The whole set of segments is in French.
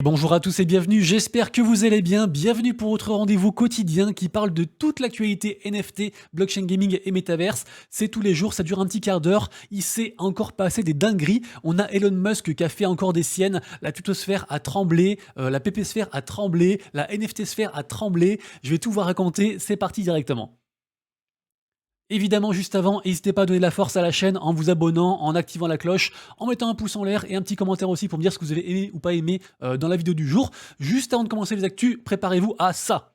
Bonjour à tous et bienvenue, j'espère que vous allez bien. Bienvenue pour votre rendez-vous quotidien qui parle de toute l'actualité NFT, blockchain gaming et métaverse. C'est tous les jours, ça dure un petit quart d'heure. Il s'est encore passé des dingueries. On a Elon Musk qui a fait encore des siennes. La tutosphère a tremblé, la PP sphère a tremblé, la NFT sphère a tremblé. Je vais tout vous raconter, c'est parti directement. Évidemment, juste avant, n'hésitez pas à donner de la force à la chaîne en vous abonnant, en activant la cloche, en mettant un pouce en l'air et un petit commentaire aussi pour me dire ce que vous avez aimé ou pas aimé dans la vidéo du jour. Juste avant de commencer les actus, préparez-vous à ça.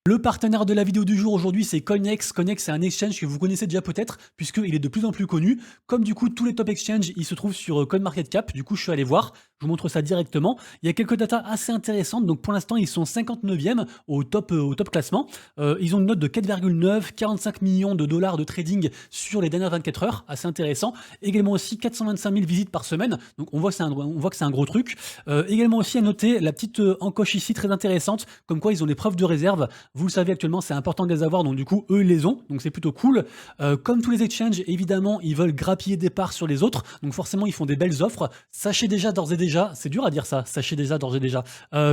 Le partenaire de la vidéo du jour aujourd'hui, c'est Coinex. Coinex, c'est un exchange que vous connaissez déjà peut-être, puisqu'il est de plus en plus connu. Comme du coup, tous les top exchanges, ils se trouvent sur CoinMarketCap. Du coup, je suis allé voir. Je vous montre ça directement. Il y a quelques datas assez intéressantes. Donc, pour l'instant, ils sont 59e au top classement. Ils ont une note de 4,9, 45 millions de dollars de trading sur les dernières 24 heures. Assez intéressant. Également aussi 425 000 visites par semaine. Donc, on voit que c'est un gros truc. Également aussi à noter la petite encoche ici très intéressante, comme quoi ils ont des preuves de réserve. Vous le savez actuellement, c'est important de les avoir, donc du coup, eux, ils les ont, donc c'est plutôt cool. Comme tous les exchanges, évidemment, ils veulent grappiller des parts sur les autres, donc forcément, ils font des belles offres. Sachez déjà, d'ores et déjà, c'est dur à dire ça, sachez déjà, d'ores et déjà,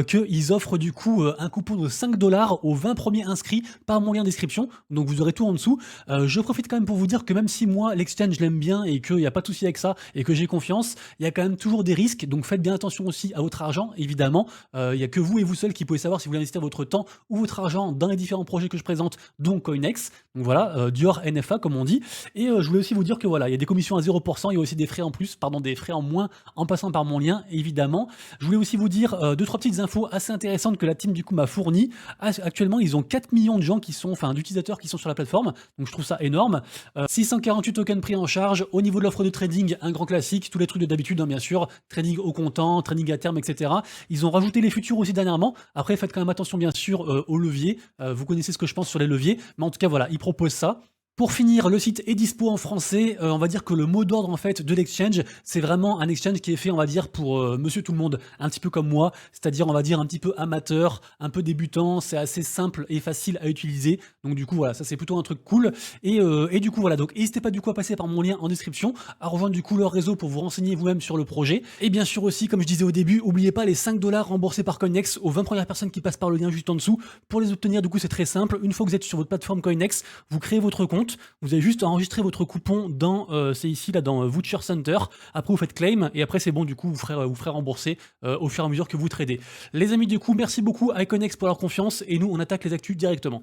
qu'ils offrent du coup un coupon de 5 dollars aux 20 premiers inscrits par mon lien de description, donc vous aurez tout en dessous. Je profite quand même pour vous dire que même si moi, l'exchange, je l'aime bien et qu'il n'y a pas de souci avec ça et que j'ai confiance, il y a quand même toujours des risques, donc faites bien attention aussi à votre argent, évidemment. Il n'y a que vous et vous seuls qui pouvez savoir si vous voulez investir votre temps ou votre argent dans les différents projets que je présente, dont Coinex. Donc voilà, Dior NFA comme on dit. Et je voulais aussi vous dire que voilà, il y a des commissions à 0%, il y a aussi des frais en plus, pardon, des frais en moins en passant par mon lien, évidemment. Je voulais aussi vous dire deux, trois petites infos assez intéressantes que la team du coup m'a fournies. Actuellement, ils ont 4 millions de gens qui sont, enfin d'utilisateurs qui sont sur la plateforme, donc je trouve ça énorme. 648 tokens pris en charge. Au niveau de l'offre de trading, un grand classique, tous les trucs de d'habitude, hein, bien sûr, trading au comptant, trading à terme, etc. Ils ont rajouté les futurs aussi dernièrement. Après, faites quand même attention, bien sûr, aux leviers. Vous connaissez ce que je pense sur les leviers, mais en tout cas, voilà, ils proposent ça. Pour finir, le site est dispo en français. On va dire que le mot d'ordre en fait de l'exchange, c'est vraiment un exchange qui est fait, on va dire, pour monsieur tout le monde, un petit peu comme moi, c'est-à-dire on va dire un petit peu amateur, un peu débutant, c'est assez simple et facile à utiliser. Donc du coup voilà, ça c'est plutôt un truc cool. Et du coup voilà, donc n'hésitez pas du coup à passer par mon lien en description, à rejoindre du coup leur réseau pour vous renseigner vous-même sur le projet. Et bien sûr aussi, comme je disais au début, n'oubliez pas les 5 dollars remboursés par Coinex aux 20 premières personnes qui passent par le lien juste en dessous. Pour les obtenir, du coup c'est très simple. Une fois que vous êtes sur votre plateforme Coinex, vous créez votre compte. Vous avez juste à enregistrer votre coupon dans, c'est ici, là, dans Voucher Center. Après, vous faites claim et après, c'est bon, du coup, vous ferez rembourser au fur et à mesure que vous tradez. Les amis, du coup, merci beaucoup à Iconex pour leur confiance et nous, on attaque les actus directement.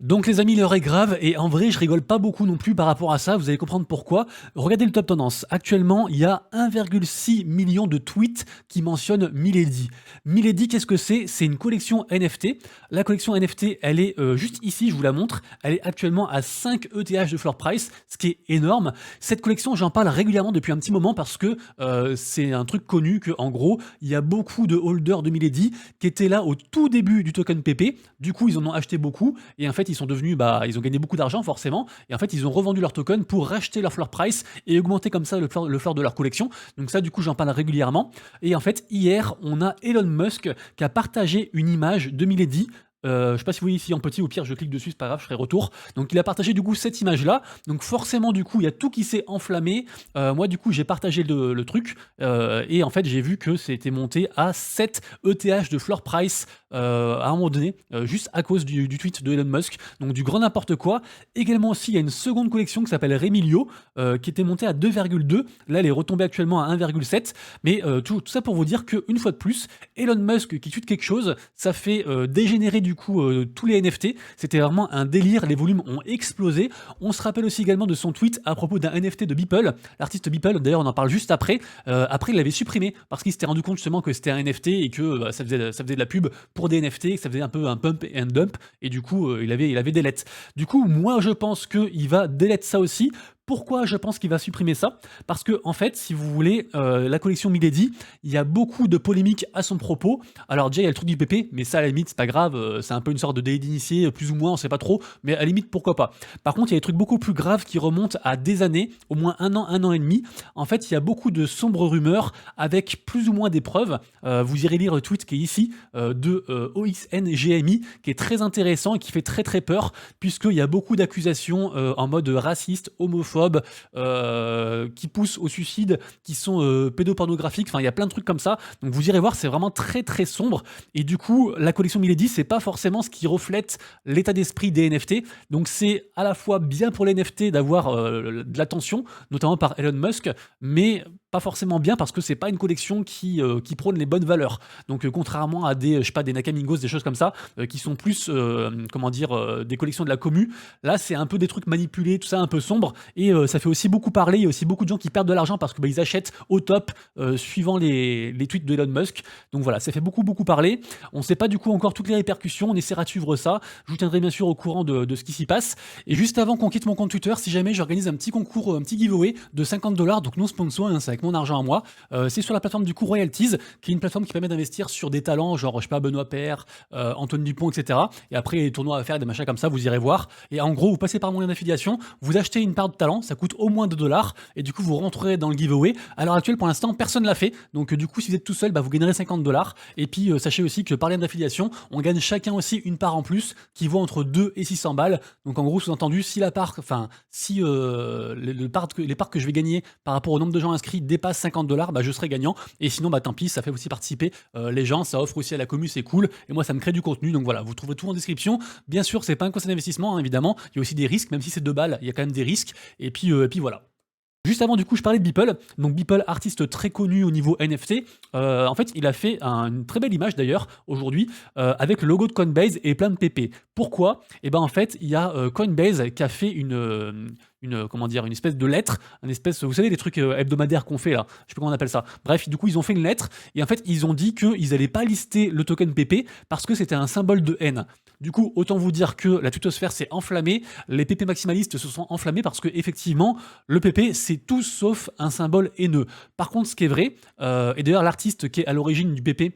Donc les amis, l'heure est grave et en vrai je rigole pas beaucoup non plus par rapport à ça, vous allez comprendre pourquoi. Regardez le top tendance, actuellement il y a 1,6 million de tweets qui mentionnent Milady. Milady, qu'est-ce que c'est? C'est une collection NFT. La collection NFT, elle est juste ici, je vous la montre, elle est actuellement à 5 ETH de floor price, ce qui est énorme. Cette collection, j'en parle régulièrement depuis un petit moment parce que c'est un truc connu que en gros, il y a beaucoup de holders de Milady qui étaient là au tout début du token PP, du coup ils en ont acheté beaucoup et en fait ils sont devenus, ils ont gagné beaucoup d'argent forcément, et en fait ils ont revendu leur token pour racheter leur floor price et augmenter comme ça le floor de leur collection. Donc ça du coup j'en parle régulièrement. Et en fait hier on a Elon Musk qui a partagé une image de Milady. Je sais pas si vous voyez ici en petit, au pire je clique dessus, c'est pas grave, je ferai retour. Donc il a partagé du coup cette image là, donc forcément du coup il y a tout qui s'est enflammé. Moi du coup j'ai partagé le truc et en fait j'ai vu que c'était monté à 7 ETH de floor price à un moment donné, juste à cause du tweet de Elon Musk, donc du grand n'importe quoi. Également aussi il y a une seconde collection qui s'appelle Remilio qui était montée à 2,2, là elle est retombée actuellement à 1,7, mais tout ça pour vous dire qu'une fois de plus, Elon Musk qui tweet quelque chose, ça fait dégénérer du coup tous les NFT. C'était vraiment un délire, les volumes ont explosé. On se rappelle aussi également de son tweet à propos d'un NFT de Beeple, l'artiste Beeple, d'ailleurs on en parle juste après. Après il l'avait supprimé parce qu'il s'était rendu compte justement que c'était un NFT et que ça faisait de la pub pour des NFT, que ça faisait un peu un pump and dump, et du coup il avait delete. Du coup moi je pense qu'il va delete ça aussi. Pourquoi je pense qu'il va supprimer ça? Parce que, en fait, si vous voulez, la collection Milady, il y a beaucoup de polémiques à son propos. Alors déjà, il y a le truc du PP, mais ça, à la limite, c'est pas grave, c'est un peu une sorte de délit d'initié, plus ou moins, on sait pas trop, mais à la limite, pourquoi pas. Par contre, il y a des trucs beaucoup plus graves qui remontent à des années, au moins un an et demi. En fait, il y a beaucoup de sombres rumeurs avec plus ou moins des preuves. Vous irez lire le tweet qui est ici, de OXNGMI, qui est très intéressant et qui fait très très peur, puisqu'il y a beaucoup d'accusations en mode raciste, homophobe, homophobes, qui poussent au suicide, qui sont pédopornographiques. Enfin, il y a plein de trucs comme ça. Donc vous irez voir, c'est vraiment très très sombre. Et du coup, la collection Milady, c'est pas forcément ce qui reflète l'état d'esprit des NFT. Donc c'est à la fois bien pour les NFT d'avoir de l'attention, notamment par Elon Musk, mais pas forcément bien parce que c'est pas une collection qui prône les bonnes valeurs. Donc contrairement à des, je sais pas, des Nakamingos, des choses comme ça, qui sont plus, comment dire, des collections de la commu, là c'est un peu des trucs manipulés, tout ça un peu sombre, et ça fait aussi beaucoup parler. Il y a aussi beaucoup de gens qui perdent de l'argent parce que ils achètent au top, suivant les tweets de Elon Musk. Donc voilà, ça fait beaucoup beaucoup parler. On sait pas du coup encore toutes les répercussions, on essaiera de suivre ça. Je vous tiendrai bien sûr au courant de ce qui s'y passe. Et juste avant qu'on quitte mon compte Twitter, si jamais j'organise un petit concours, un petit giveaway de $50, donc non sponsor, hein, c'est avec mon argent à moi. C'est sur la plateforme du coup Royalties, qui est une plateforme qui permet d'investir sur des talents, genre je sais pas, Benoît Paire, Antoine Dupont, etc. Et après les tournois à faire, des machins comme ça, vous irez voir. Et en gros, vous passez par mon lien d'affiliation, vous achetez une part de talent, ça coûte au moins $2, et du coup vous rentrerez dans le giveaway. À l'heure actuelle, pour l'instant, personne l'a fait. Donc du coup, si vous êtes tout seul, bah, vous gagnerez $50. Et puis sachez aussi que par lien d'affiliation, on gagne chacun aussi une part en plus qui vaut entre 2 et 600 balles. Donc en gros, sous-entendu, si la part, enfin, si les parts que je vais gagner par rapport au nombre de gens inscrits dépassent $50, bah, je serai gagnant. Et sinon, bah tant pis, ça fait aussi participer les gens, ça offre aussi à la commu, c'est cool. Et moi, ça me crée du contenu. Donc voilà, vous trouverez tout en description. Bien sûr, c'est pas un conseil d'investissement, hein, évidemment. Il y a aussi des risques, même si c'est 2 balles, il y a quand même des risques. Et puis voilà. Juste avant, du coup, je parlais de Beeple. Donc, Beeple, artiste très connu au niveau NFT. En fait, il a fait une très belle image d'ailleurs aujourd'hui avec le logo de Coinbase et plein de PP. Pourquoi? Et ben en fait, il y a Coinbase qui a fait comment dire, une espèce de lettre, une espèce, vous savez, les trucs hebdomadaires qu'on fait là, je sais pas comment on appelle ça. Bref, du coup, ils ont fait une lettre et en fait, ils ont dit qu'ils allaient pas lister le token PP parce que c'était un symbole de haine. Du coup, autant vous dire que la tutosphère s'est enflammée, les PP maximalistes se sont enflammés parce que effectivement, le PP c'est tout sauf un symbole haineux. Par contre, ce qui est vrai, et d'ailleurs l'artiste qui est à l'origine du PP,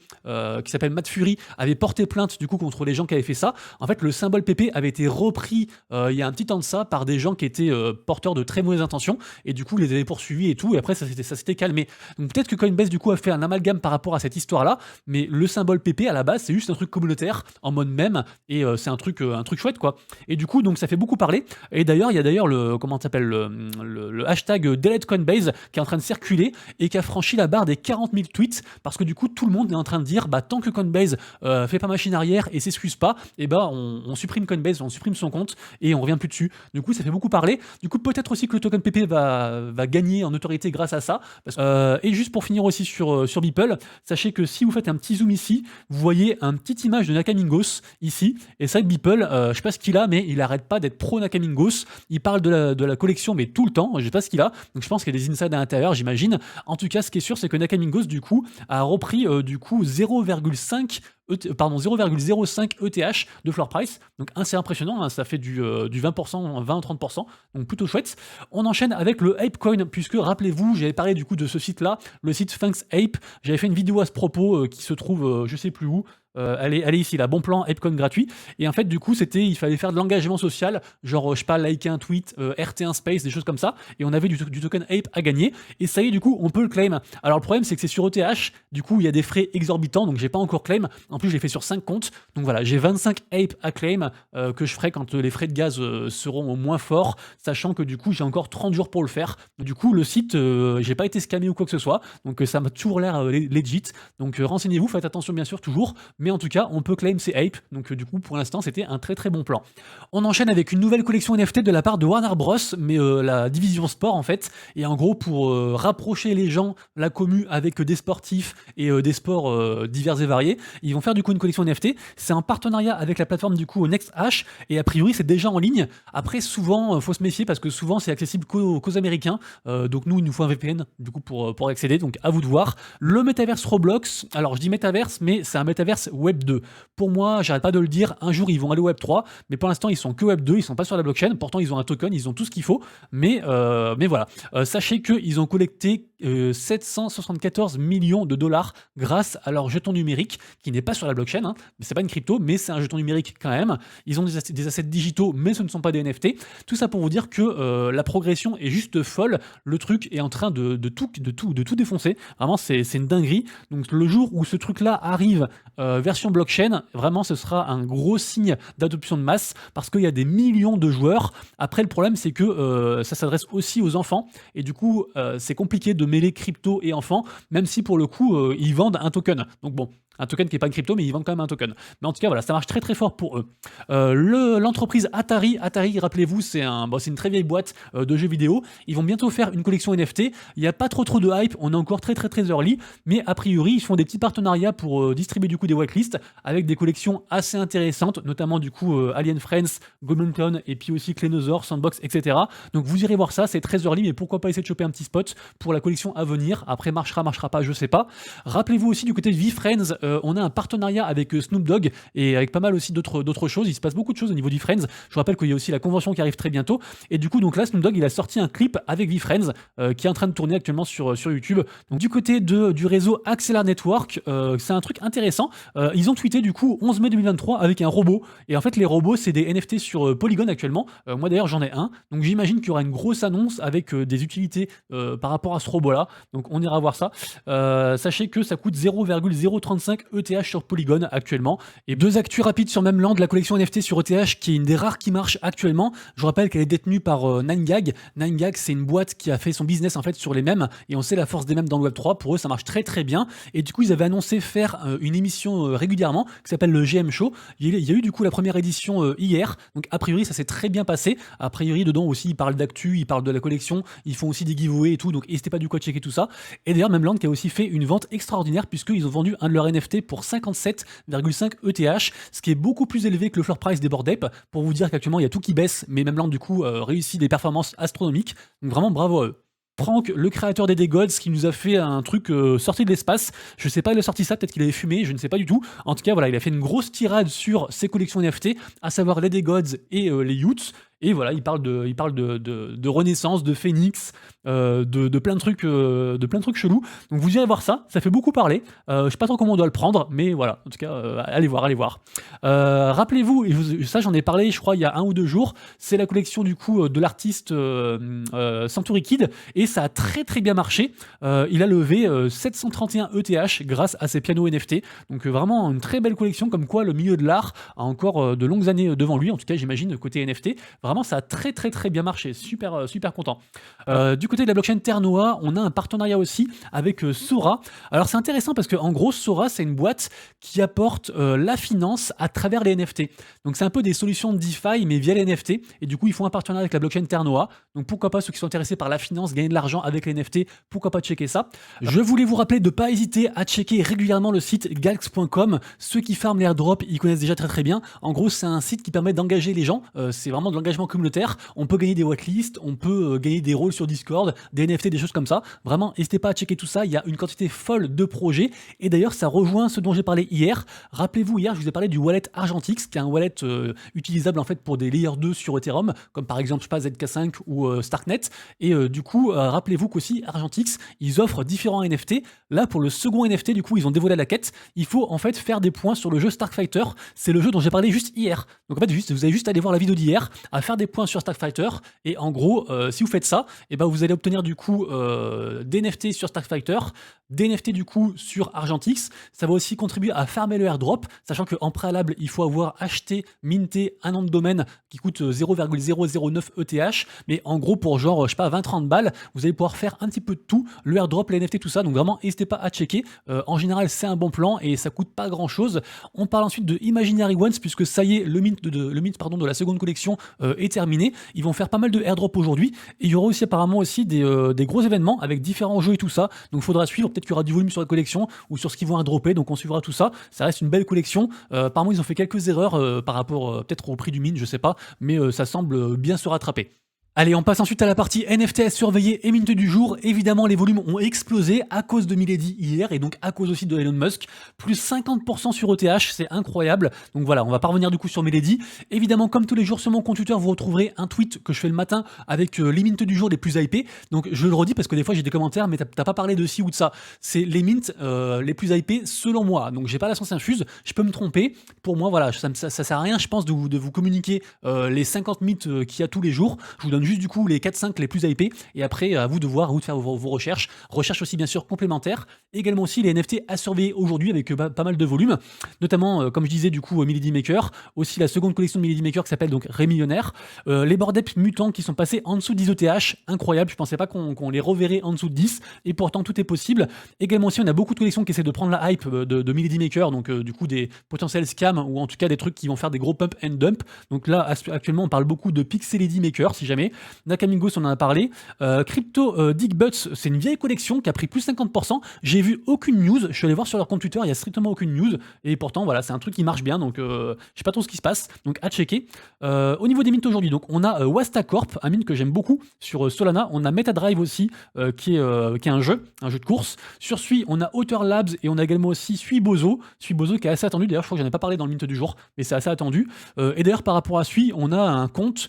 qui s'appelle Matt Fury, avait porté plainte du coup contre les gens qui avaient fait ça. En fait, le symbole PP avait été repris il y a un petit temps de ça par des gens qui étaient porteurs de très mauvaises intentions et du coup les avaient poursuivis et tout. Et après, ça s'était calmé. Donc peut-être que Coinbase du coup a fait un amalgame par rapport à cette histoire-là, mais le symbole PP à la base c'est juste un truc communautaire en mode mème. Et c'est un truc chouette quoi. Et du coup donc ça fait beaucoup parler. Et d'ailleurs il y a d'ailleurs le comment ça s'appelle le hashtag Delete Coinbase qui est en train de circuler et qui a franchi la barre des 40 000 tweets parce que du coup tout le monde est en train de dire bah tant que Coinbase fait pas machine arrière et s'excuse pas, et bah on supprime Coinbase, on supprime son compte et on revient plus dessus. Du coup ça fait beaucoup parler. Du coup peut-être aussi que le token PP va gagner en notoriété grâce à ça. Et juste pour finir aussi sur Beeple, sachez que si vous faites un petit zoom ici, vous voyez une petite image de Nakamingos ici. Et c'est vrai que Beeple, je sais pas ce qu'il a, mais il arrête pas d'être pro Nakamingos. Il parle de la collection, mais tout le temps. Je sais pas ce qu'il a. Donc je pense qu'il y a des insides à l'intérieur, j'imagine. En tout cas, ce qui est sûr, c'est que Nakamingos, du coup, a repris du coup 0,05 ETH de floor price. Donc assez impressionnant, hein, ça fait du 20%, 20-30%, donc plutôt chouette. On enchaîne avec le ApeCoin, puisque rappelez-vous, j'avais parlé du coup de ce site-là, le site Thanks Ape. J'avais fait une vidéo à ce propos qui se trouve, je sais plus où. Elle est ici, là, bon plan, ApeCoin gratuit. Et en fait, du coup, il fallait faire de l'engagement social, genre, je sais pas, liker un tweet, RT1 space, des choses comme ça. Et on avait du token Ape à gagner. Et ça y est, du coup, on peut le claim. Alors, le problème, c'est que c'est sur ETH. Du coup, il y a des frais exorbitants, donc j'ai pas encore claim. En plus, je l'ai fait sur 5 comptes. Donc voilà, j'ai 25 Ape à claim que je ferai quand les frais de gaz seront au moins forts, sachant que du coup, j'ai encore 30 jours pour le faire. Du coup, le site, j'ai pas été scammé ou quoi que ce soit. Donc ça m'a toujours l'air legit. Donc renseignez-vous, faites attention bien sûr, toujours. Mais en tout cas, on peut claim ces Ape. Donc du coup, pour l'instant, c'était un très très bon plan. On enchaîne avec une nouvelle collection NFT de la part de Warner Bros, mais la division sport en fait. Et en gros, pour rapprocher les gens, la commu, avec des sportifs et des sports divers et variés, ils vont faire du coup une collection NFT. C'est en partenariat avec la plateforme du coup NextHash. Et a priori, c'est déjà en ligne. Après, souvent, faut se méfier parce que souvent, c'est accessible qu'aux Américains. Donc nous, il nous faut un VPN du coup pour accéder. Donc à vous de voir. Le métaverse Roblox. Alors je dis métaverse, mais c'est un métaverse Web 2. Pour moi, j'arrête pas de le dire, un jour ils vont aller au Web 3, mais pour l'instant ils sont que Web 2, ils sont pas sur la blockchain, pourtant ils ont un token, ils ont tout ce qu'il faut, mais voilà. Sachez qu'ils ont collecté 774 millions de dollars grâce à leur jeton numérique qui n'est pas sur la blockchain, hein. C'est pas une crypto, mais c'est un jeton numérique quand même. Ils ont des assets digitaux, mais ce ne sont pas des NFT. Tout ça pour vous dire que la progression est juste folle. Le truc est en train de tout défoncer. Vraiment, c'est une dinguerie. Donc le jour où ce truc-là arrive version blockchain, vraiment, ce sera un gros signe d'adoption de masse parce qu'il y a des millions de joueurs. Après, le problème, c'est que ça s'adresse aussi aux enfants et du coup, c'est compliqué de mêler crypto et enfants, même si pour le coup, ils vendent un token. Donc bon, un token qui n'est pas une crypto, mais ils vendent quand même un token. Mais en tout cas, voilà, ça marche très très fort pour eux. L'entreprise Atari, rappelez-vous, c'est une très vieille boîte de jeux vidéo. Ils vont bientôt faire une collection NFT. Il n'y a pas trop de hype, on est encore très très très early, mais a priori, ils font des petits partenariats pour distribuer du coup des whitelists avec des collections assez intéressantes, notamment du coup Alien Friends, Goblin et puis aussi Clenosaur, Sandbox, etc. Donc vous irez voir ça, c'est très early, mais pourquoi pas essayer de choper un petit spot pour la collection à venir. Après, marchera pas, je sais pas. Rappelez-vous aussi du côté de VeeFriends, on a un partenariat avec Snoop Dogg et avec pas mal aussi d'autres choses. Il se passe beaucoup de choses au niveau de VeeFriends. Je vous rappelle qu'il y a aussi la convention qui arrive très bientôt. Et du coup, donc là, Snoop Dogg, il a sorti un clip avec VeeFriends qui est en train de tourner actuellement sur YouTube. Donc du côté du réseau Axelar Network, c'est un truc intéressant. Ils ont tweeté du coup 11 mai 2023 avec un robot. Et en fait, les robots, c'est des NFT sur Polygon actuellement. Moi d'ailleurs, j'en ai un. Donc j'imagine qu'il y aura une grosse annonce avec des utilités par rapport à ce robot-là. Donc on ira voir ça. Sachez que ça coûte 0,035 ETH sur Polygon actuellement. Et deux actus rapides sur Memland, la collection NFT sur ETH qui est une des rares qui marche actuellement. Je rappelle qu'elle est détenue par 9gag. 9gag, c'est une boîte qui a fait son business en fait sur les mèmes et on sait la force des mèmes dans le Web3. Pour eux, ça marche très très bien. Et du coup, ils avaient annoncé faire une émission régulièrement qui s'appelle le GM Show. Il y a eu du coup la première édition hier. Donc a priori, ça s'est très bien passé. A priori, dedans aussi, ils parlent d'actu, ils parlent de la collection, ils font aussi des giveaways et tout. Donc n'hésitez pas du coup à checker tout ça. Et d'ailleurs, Memland qui a aussi fait une vente extraordinaire puisqu'ils ont vendu un de leurs NFT pour 57,5 ETH, ce qui est beaucoup plus élevé que le floor price des Bored Ape. Pour vous dire qu'actuellement, il y a tout qui baisse, mais Memland du coup réussit des performances astronomiques. Donc vraiment, bravo à eux. Franck, le créateur des Gods, qui nous a fait un truc sorti de l'espace. Je sais pas, il a sorti ça, peut-être qu'il avait fumé, je ne sais pas du tout. En tout cas, voilà, il a fait une grosse tirade sur ses collections NFT, à savoir les Gods et les Utes. Et voilà, il parle de renaissance, de phénix, de plein de trucs chelous. Donc vous irez voir ça, ça fait beaucoup parler. Je sais pas trop comment on doit le prendre, mais voilà, en tout cas, allez voir. Rappelez-vous, et ça j'en ai parlé, je crois, il y a 1 ou 2 jours, c'est la collection du coup de l'artiste Century Kid, et ça a très très bien marché. Il a levé 731 ETH grâce à ses pianos NFT. Donc vraiment une très belle collection, comme quoi le milieu de l'art a encore de longues années devant lui, en tout cas j'imagine côté NFT. Vraiment, ça a très très très bien marché, super content. Du côté de la blockchain Ternoa, on a un partenariat aussi avec Sora. Alors c'est intéressant parce que en gros, Sora, c'est une boîte qui apporte la finance à travers les NFT. Donc c'est un peu des solutions de DeFi, mais via les NFT. Et du coup, ils font un partenariat avec la blockchain Ternoa. Donc pourquoi pas ceux qui sont intéressés par la finance, gagner de l'argent avec les NFT, pourquoi pas checker ça. Je voulais vous rappeler de ne pas hésiter à checker régulièrement le site galx.com. Ceux qui farment les airdrops, ils connaissent déjà très très bien. En gros, c'est un site qui permet d'engager les gens. C'est vraiment de l'engagement communautaire. On peut gagner des whitelists, on peut gagner des rôles sur Discord, des NFT, des choses comme ça. Vraiment, n'hésitez pas à checker tout ça. Il y a une quantité folle de projets. Et d'ailleurs, ça rejoint ce dont j'ai parlé hier. Rappelez-vous, hier, je vous ai parlé du wallet Argentix, qui est un wallet utilisable en fait pour des layers 2 sur Ethereum, comme par exemple, je sais pas, ZK5 ou Starknet. Et du coup, rappelez-vous qu'aussi, Argentix, ils offrent différents NFT. Là, pour le second NFT, du coup, ils ont dévoilé la quête. Il faut en fait faire des points sur le jeu Starfighter. C'est le jeu dont j'ai parlé juste hier. Donc en fait, vous avez juste à aller voir la vidéo d'hier, à faire des points sur Starfighter. Et en gros, si vous faites ça, et ben vous allez obtenir du coup des NFT sur Starfighter, des NFT du coup sur Argentix. Ça va aussi contribuer à farmer le airdrop, sachant qu'en préalable, il faut avoir acheté, minté un nom de domaine qui coûte 0,009 ETH. Mais en gros, pour genre, je sais pas, 20-30 balles, vous allez pouvoir faire un petit peu de tout, le airdrop, les NFT, tout ça. Donc vraiment, n'hésitez pas à checker. En général, c'est un bon plan et ça coûte pas grand chose. On parle ensuite de Imaginary Ones, puisque ça y est, le mint de la seconde collection est terminé. Ils vont faire pas mal de airdrop aujourd'hui. Et il y aura aussi apparemment aussi des gros événements avec différents jeux et tout ça. Donc il faudra suivre. Peut-être qu'il y aura du volume sur la collection ou sur ce qu'ils vont airdropper. Donc on suivra tout ça. Ça reste une belle collection. Apparemment, ils ont fait quelques erreurs par rapport peut-être au prix du mint, je sais pas. Mais ça semble bien se rattraper. Allez, on passe ensuite à la partie NFT à surveiller et mint du jour. Évidemment, les volumes ont explosé à cause de Milady hier et donc à cause aussi de Elon Musk. Plus 50% sur ETH, c'est incroyable. Donc voilà, on va pas revenir du coup sur Milady. Évidemment, comme tous les jours sur mon compte Twitter, vous retrouverez un tweet que je fais le matin avec les mints du jour les plus hypés. Donc je le redis parce que des fois j'ai des commentaires, mais t'as pas parlé de ci ou de ça. C'est les mints les plus hypés selon moi. Donc j'ai pas la science infuse, je peux me tromper. Pour moi, voilà, ça sert à rien, je pense, de vous communiquer les 50 mints qu'il y a tous les jours. Je vous donne juste du coup les 4-5 les plus hypés et après à vous de voir, à vous de faire vos recherches. Recherches aussi bien sûr complémentaires. Également aussi les NFT à surveiller aujourd'hui avec pas mal de volume, notamment comme je disais du coup Milady Maker, aussi la seconde collection de Milady Maker qui s'appelle donc Rémillionnaire, les board apes mutants qui sont passés en dessous de 10 ETH, incroyable, je pensais pas qu'on les reverrait en dessous de 10 et pourtant tout est possible. Également aussi on a beaucoup de collections qui essaient de prendre la hype de Milady Maker, donc du coup des potentiels scams ou en tout cas des trucs qui vont faire des gros pump and dump. Donc là actuellement on parle beaucoup de Pixelady Maker si jamais. Nakamingos, on en a parlé. Crypto Dick Butts, c'est une vieille collection qui a pris plus 50%. J'ai vu aucune news. Je suis allé voir sur leur compte Twitter, il y a strictement aucune news. Et pourtant, voilà, c'est un truc qui marche bien. Donc, je sais pas trop ce qui se passe. Donc, à checker. Au niveau des mints aujourd'hui, donc, on a Wasta Corp, un mint que j'aime beaucoup sur Solana. On a MetaDrive aussi, qui est un jeu de course. Sur Sui, on a Author Labs et on a également aussi Suibozo. Suibozo qui est assez attendu. D'ailleurs, je crois que j'en ai pas parlé dans le mint du jour, mais c'est assez attendu. Et d'ailleurs, par rapport à Sui, on a un compte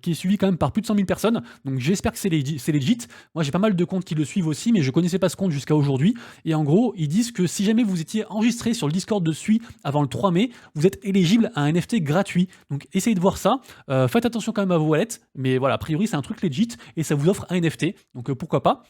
qui est suivi quand même par plus de 100 000 personnes, donc j'espère que c'est legit. Moi j'ai pas mal de comptes qui le suivent aussi, mais je connaissais pas ce compte jusqu'à aujourd'hui, et en gros ils disent que si jamais vous étiez enregistré sur le Discord de Sui avant le 3 mai, vous êtes éligible à un NFT gratuit, donc essayez de voir ça, faites attention quand même à vos wallets, mais voilà, a priori c'est un truc legit, et ça vous offre un NFT, donc pourquoi pas.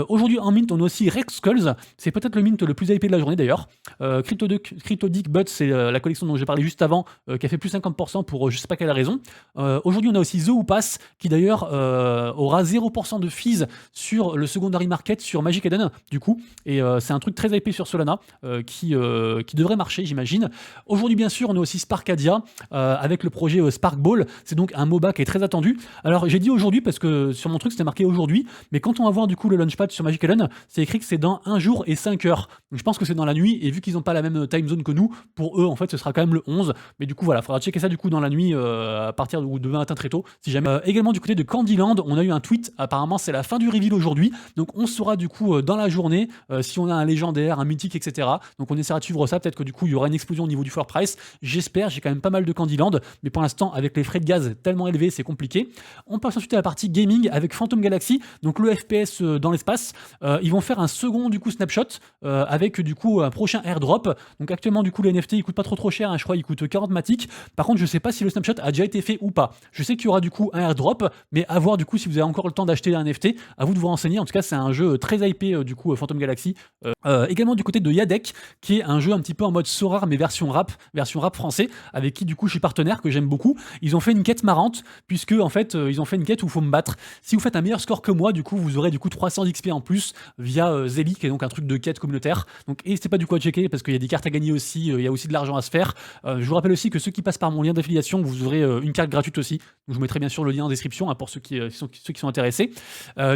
Aujourd'hui en mint on a aussi Rex Skulls, c'est peut-être le mint le plus hypé de la journée d'ailleurs. CryptoDick Butts, c'est la collection dont j'ai parlé juste avant, qui a fait plus 50% pour je sais pas quelle raison. Aujourd'hui on a aussi The Upas, qui d'ailleurs aura 0% de fees sur le secondary market sur Magic Eden du coup, et c'est un truc très hypé sur Solana qui devrait marcher j'imagine. Aujourd'hui bien sûr on a aussi Sparkadia avec le projet Sparkball, c'est donc un MOBA qui est très attendu. Alors j'ai dit aujourd'hui parce que sur mon truc c'était marqué aujourd'hui, mais quand on va voir du coup le launchpad sur Magic Eden, c'est écrit que c'est dans 1 jour et 5 heures, donc je pense que c'est dans la nuit, et vu qu'ils n'ont pas la même time zone que nous, pour eux en fait ce sera quand même le 11, mais du coup voilà, faudra checker ça du coup dans la nuit à partir de demain matin très tôt si jamais. Également du côté de Candyland, on a eu un tweet, apparemment c'est la fin du reveal aujourd'hui, donc on saura du coup dans la journée si on a un légendaire, un mythique, etc. Donc on essaiera de suivre ça, peut-être que du coup il y aura une explosion au niveau du floor price, j'espère, j'ai quand même pas mal de Candyland, mais pour l'instant avec les frais de gaz tellement élevés c'est compliqué. On passe ensuite à la partie gaming avec Phantom Galaxy, donc le FPS dans l'espace, ils vont faire un second du coup snapshot avec du coup un prochain airdrop, donc actuellement du coup les NFT ils coûtent pas trop cher, hein, je crois ils coûtent 40 matic, par contre je sais pas si le snapshot a déjà été fait ou pas, je sais qu'il y aura du coup un airdrop, mais à voir du coup si vous avez encore le temps d'acheter un NFT, à vous de vous renseigner. En tout cas c'est un jeu très hypé du coup Phantom Galaxy. Également du côté de Yadek, qui est un jeu un petit peu en mode Sorare mais version rap français, avec qui du coup je suis partenaire, que j'aime beaucoup. Ils ont fait une quête marrante, puisque en fait ils ont fait une quête où il faut me battre. Si vous faites un meilleur score que moi, du coup vous aurez du coup 300 XP en plus via Zeli, qui est donc un truc de quête communautaire. Donc n'hésitez pas du coup à checker, parce qu'il y a des cartes à gagner aussi, il y a aussi de l'argent à se faire. Je vous rappelle aussi que ceux qui passent par mon lien d'affiliation, vous aurez une carte gratuite aussi. Donc je vous mettrai bien sûr le lien en description, hein, pour ceux qui sont intéressés.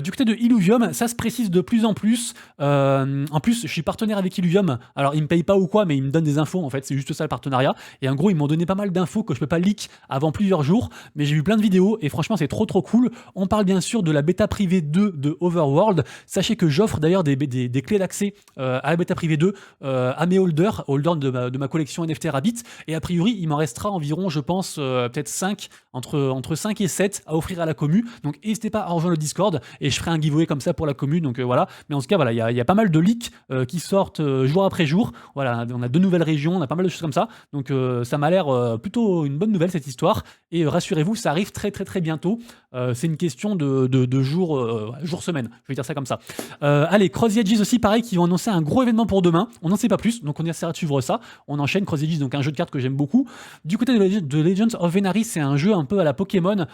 Du côté de Illuvium, ça se précise de plus en plus. En plus, je suis partenaire avec Illuvium. Alors, ils me payent pas ou quoi, mais ils me donnent des infos en fait. C'est juste ça le partenariat. Et en gros, ils m'ont donné pas mal d'infos que je peux pas leak avant plusieurs jours. Mais j'ai vu plein de vidéos et franchement, c'est trop cool. On parle bien sûr de la bêta privée 2 de Overworld. Sachez que j'offre d'ailleurs des clés d'accès à la bêta privée 2 à mes holders de ma collection NFT Rabbit. Et a priori, il m'en restera environ, je pense, peut-être 5, entre 5 et 7 à offrir à la commu. Donc n'hésitez pas à rejoindre le Discord et je ferai un giveaway comme ça pour la commu. Donc voilà. Mais en tout cas, voilà, il y a pas mal de leaks qui sortent jour après jour. Voilà, on a 2 nouvelles régions, on a pas mal de choses comme ça. Donc ça m'a l'air plutôt une bonne nouvelle cette histoire. Et rassurez-vous, ça arrive très bientôt. C'est une question de jour-semaine. Je vais dire ça comme ça. Allez, Cross the Edges aussi, pareil, qui vont annoncer un gros événement pour demain. On n'en sait pas plus, donc on essaiera de suivre ça. On enchaîne. Cross the Edges, donc un jeu de cartes que j'aime beaucoup. Du côté de Legends of Venaris, c'est un jeu un peu à la Pokémon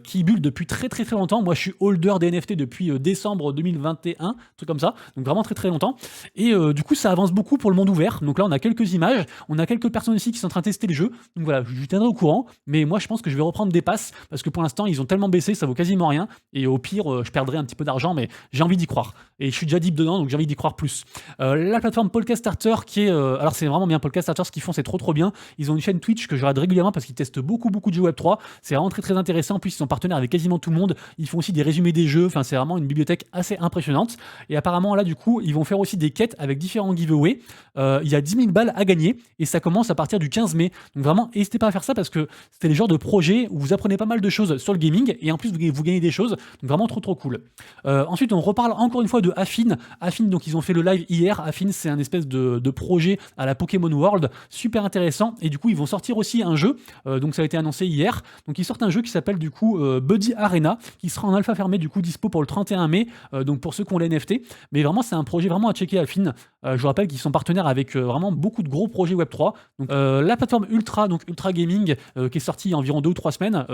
qui bulle depuis très longtemps. Moi, je suis holder des NFT depuis décembre 2021, un truc comme ça. Donc vraiment très longtemps. Et du coup, ça avance beaucoup pour le monde ouvert. Donc là, on a quelques images. On a quelques personnes ici qui sont en train de tester le jeu. Donc voilà, je tiendrai au courant. Mais moi, je pense que je vais reprendre des passes parce que pour l'instant, ils ont tellement baissé, ça vaut quasiment rien. Et au pire, je perdrai un petit peu d'argent, mais j'ai envie d'y croire. Et je suis déjà deep dedans, donc j'ai envie d'y croire plus. La plateforme Podcast Starter, qui est... alors c'est vraiment bien, Podcast Starter, ce qu'ils font, c'est trop bien. Ils ont une chaîne Twitch que je regarde régulièrement parce qu'ils testent beaucoup de jeux Web3. C'est vraiment très très intéressant. En plus, ils sont partenaires avec quasiment tout le monde. Ils font aussi des résumés des jeux. Enfin, c'est vraiment une bibliothèque assez impressionnante. Et apparemment, là, du coup, ils vont faire aussi des quêtes avec différents giveaways. Il y a 10 000 balles à gagner et ça commence à partir du 15 mai. Donc vraiment, n'hésitez pas à faire ça parce que c'est les genres de projets où vous apprenez pas mal de choses sur le gaming et en plus vous gagnez des choses. Donc vraiment trop cool. Ensuite, on reparle encore une fois de Affine. Affine, donc ils ont fait le live hier. Affine, c'est un espèce de projet à la Pokémon World, super intéressant. Et du coup, ils vont sortir aussi un jeu. Donc ça a été annoncé hier. Donc ils sortent un jeu qui s'appelle du coup Buddy Arena, qui sera en alpha fermé du coup dispo pour le 31 mai. Donc pour ceux qui ont les NFT. Mais vraiment, c'est un projet vraiment à checker Affine. Je vous rappelle qu'ils sont partenaires avec vraiment beaucoup de gros projets Web3. Donc la plateforme Ultra, donc Ultra Gaming, qui est sortie il y a environ 2 ou 3 semaines.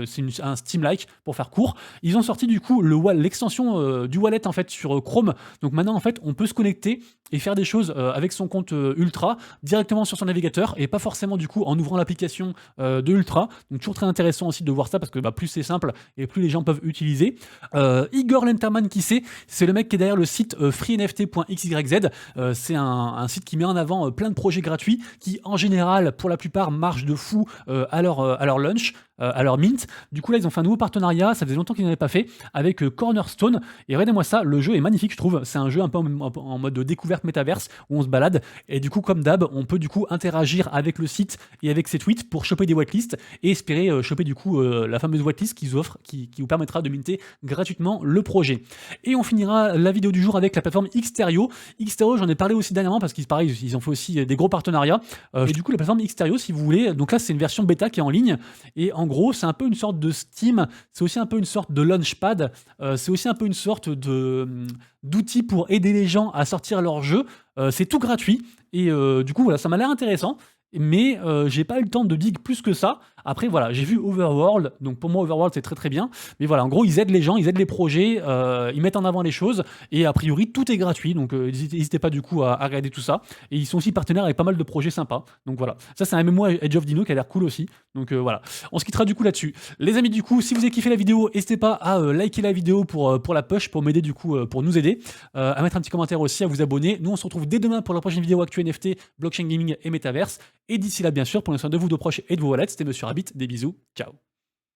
C'est un Steam-like pour faire court. Ils ont sorti du coup l'extension du wallet en fait sur Chrome. Donc maintenant en fait on peut se connecter et faire des choses avec son compte Ultra directement sur son navigateur et pas forcément du coup en ouvrant l'application de Ultra. Donc toujours très intéressant aussi de voir ça parce que plus c'est simple et plus les gens peuvent utiliser. Igor Lenterman, qui c'est le mec qui est derrière le site freenft.xyz. C'est un site qui met en avant plein de projets gratuits qui en général pour la plupart marchent de fou à leur launch, à leur mint. Du coup là ils ont fait un nouveau partenariat, ça faisait longtemps qu'ils n'avaient pas fait, avec Cornerstone. Et regardez-moi ça, le jeu est magnifique je trouve. C'est un jeu un peu en mode découverte métaverse où on se balade. Et du coup comme d'hab, on peut du coup interagir avec le site et avec ses tweets pour choper des whitelists et espérer choper du coup la fameuse whitelist qu'ils offrent, qui vous permettra de minter gratuitement le projet. Et on finira la vidéo du jour avec la plateforme Xterio. Xterio, j'en ai parlé aussi dernièrement parce qu'ils ils ont fait aussi des gros partenariats. Et du coup la plateforme Xterio, si vous voulez, donc là c'est une version bêta qui est en ligne. Et en gros, c'est un peu une sorte de Steam, c'est aussi un peu une sorte de Launchpad, c'est aussi un peu une sorte d'outil pour aider les gens à sortir leurs jeux. C'est tout gratuit et du coup, voilà, ça m'a l'air intéressant. Mais j'ai pas eu le temps de dig plus que ça. Après, voilà, j'ai vu Overworld. Donc pour moi, Overworld, c'est très bien. Mais voilà, en gros, ils aident les gens, ils aident les projets, ils mettent en avant les choses. Et a priori, tout est gratuit. Donc n'hésitez pas du coup à regarder tout ça. Et ils sont aussi partenaires avec pas mal de projets sympas. Donc voilà, ça c'est un MMO Edge of Dino qui a l'air cool aussi. Donc voilà, on se quittera du coup là-dessus. Les amis, du coup, si vous avez kiffé la vidéo, n'hésitez pas à liker la vidéo pour la push, pour m'aider du coup, pour nous aider. À mettre un petit commentaire aussi, à vous abonner. Nous, on se retrouve dès demain pour la prochaine vidéo Actu NFT, Blockchain Gaming et Metaverse. Et d'ici là, bien sûr, prenez soin de vous, de proches et de vos wallets. C'était Monsieur Rabbit. Des bisous. Ciao.